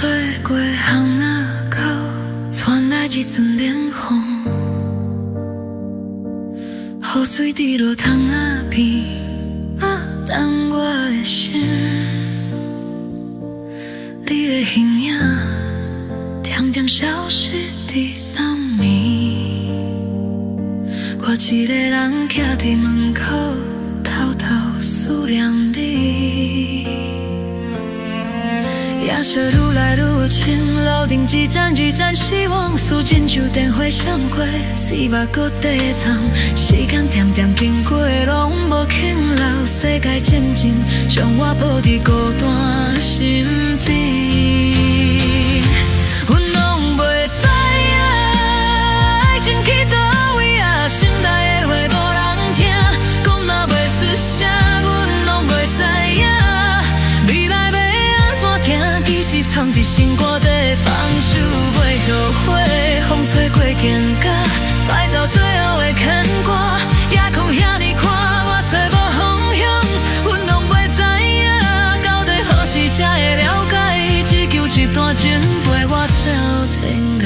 吹过巷仔口，传来一阵凉风，雨水滴落窗仔边，等我的心。你的形影渐渐消失在暗暝，我一个人徛在门口，偷偷思念你。夜色愈来愈深，路灯一盏一盏希望，思亲像电火闪过，嘴目搁在藏。时间点点经过，拢无肯留，世界渐渐将我抱伫孤单身边。阮拢袂知影，爱情去倒位啊，心内的话无人听，讲若袂出声，阮拢袂知影。未来要安怎行？其实藏伫心肝底，放手袂后悔。风吹过蒹葭，带走最后的牵挂。夜空遐尼宽，我找无方向，阮拢袂知影，到底何时才会了解？只求一段情陪我走天涯。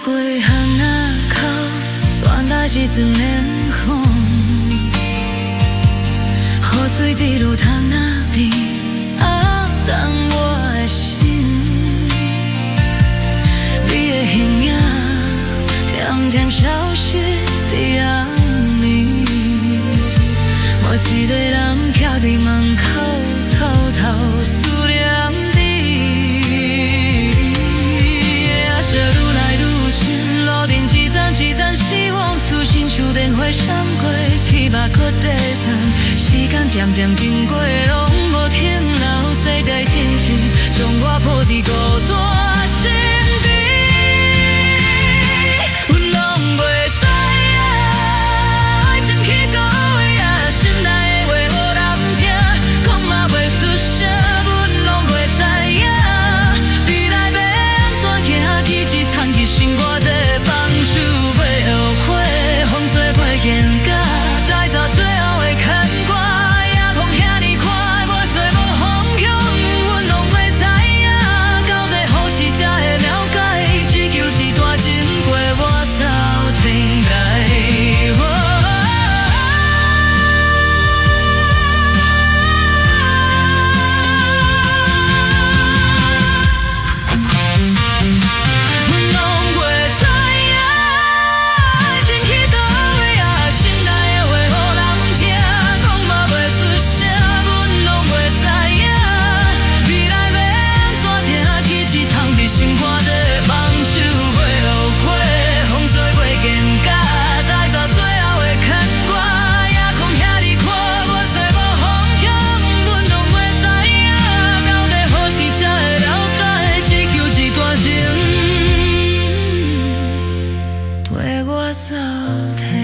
过巷仔口，传来一阵凉风，雨水滴落窗仔边，等我的心。你的形影渐渐消失在暗暝，我一个人徛在门口，偷偷思念你。夜色愈来愈深，路灯一盏一盏希望，痴心像电火闪过，嘴目搁在藏。时间点点经过，拢无停留，世界渐渐将我抱伫孤单身边。阮拢袂知影，爱情去倒位啊，心内的话无人听，讲嘛袂出声，阮拢袂知影。未来要安怎行？其实藏伫心肝底，放手袂后悔。风吹过蒹葭，带走最后的牵挂。夜空遐尼宽，我找无方向，阮拢袂知影，到底何时才会了解？只求一段情陪我走天涯。陪我走天涯。